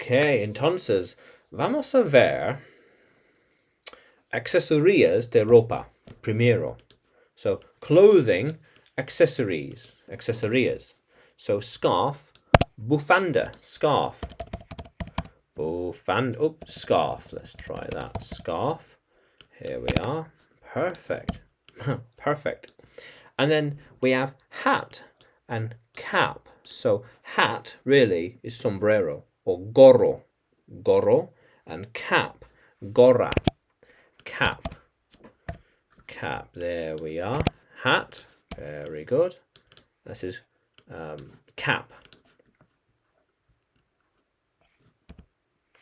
Ok, entonces vamos a ver accessorías de ropa primero. So clothing, accessories. So scarf, bufanda, scarf. Scarf. Let's try that. Scarf. Here we are. Perfect. Perfect. And then we have hat and cap. So hat really is sombrero or gorro. Gorro. And cap. Gorra. Cap. Cap. There we are. Hat. Very good. This is cap.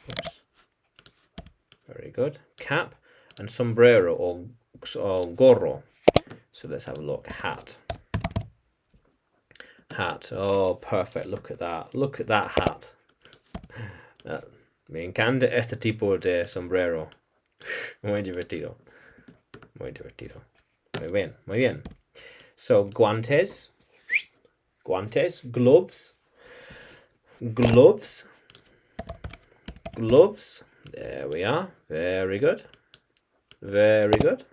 Oops. Very good. Cap and sombrero or gorro. So let's have a look. Hat. Hat. Oh, perfect. Look at that. Look at that hat. Me encanta este tipo de sombrero. Muy divertido. Muy divertido. Muy bien. Muy bien. So guantes. Guantes. Gloves. Gloves. Gloves. There we are. Very good. Very good.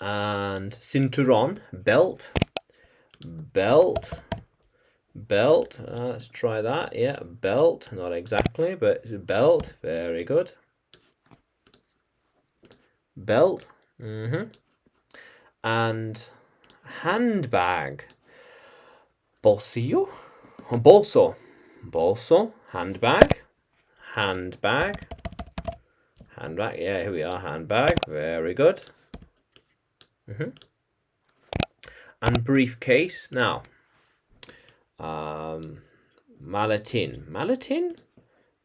And cinturón, belt. Belt. Belt. Let's try that. Yeah, belt. Not exactly, but it's a belt. Very good. Belt. And handbag. Bolsillo. Bolso. Bolso. Handbag. Handbag. Handbag. Yeah, here we are. Handbag. Very good. And briefcase. Now, maletin. Maletin?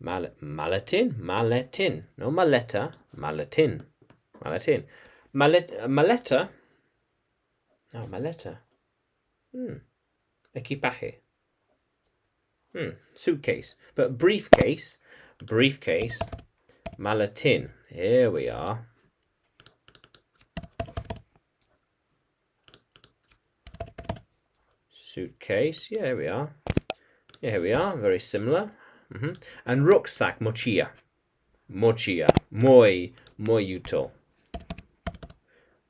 Maletin? Maletin. No maleta. Maletin. Maletin. Maleta. No, maleta. Equipaje. Suitcase. But briefcase. Briefcase. Maletin. Here we are. Suitcase. Yeah, here we are. Yeah, here we are. Very similar. And rucksack. Mochila. Mochila. Muy útil.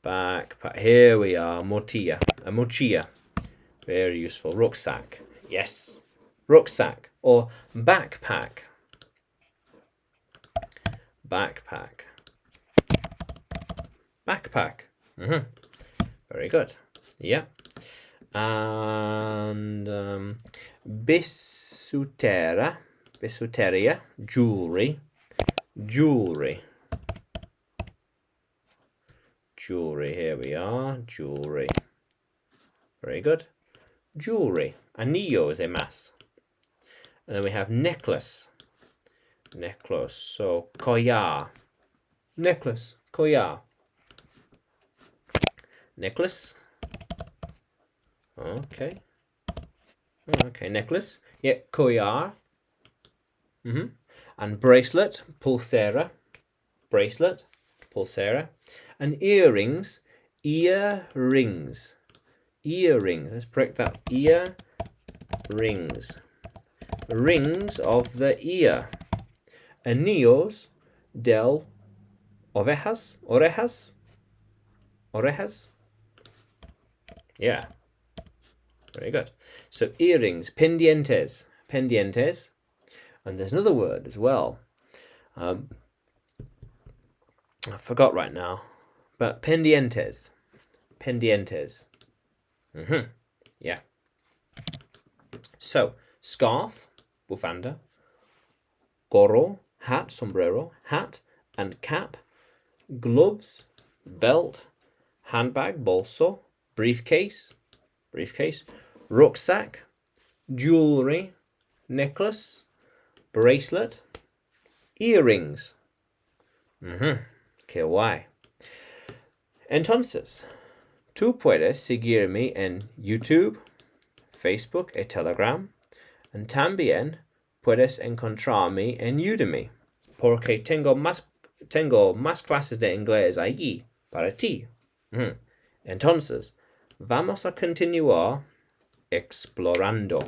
Backpack. Here we are. Mochila. A mochila. Very useful. Rucksack. Yes. Rucksack. Or backpack. Backpack. Backpack. Very good. Yeah. And bisuteria, jewellery. Jewellery. Jewellery, here we are. Jewellery. Very good. Jewellery. Anillos de más. And then we have necklace. Necklace. So collar. Necklace. Collar. Necklace. Okay. Okay, necklace. Yeah, collar. And bracelet, pulsera. Bracelet, pulsera. And earrings, earrings. Earrings. Let's break that. Earrings. Rings of the ear. Anillos del ovejas. Orejas. Orejas. Yeah. Very good. So earrings, pendientes, pendientes, and there's another word as well. I forgot right now, but pendientes, pendientes. Yeah. So scarf, bufanda, gorro, hat, sombrero, hat and cap, gloves, belt, handbag, bolso, briefcase. Briefcase, rucksack, jewellery, necklace, bracelet, earrings. Qué guay. Entonces, tú puedes seguirme en YouTube, Facebook y Telegram, y también puedes encontrarme en Udemy, porque tengo más clases de inglés allí para ti. Entonces, vamos a continuar explorando.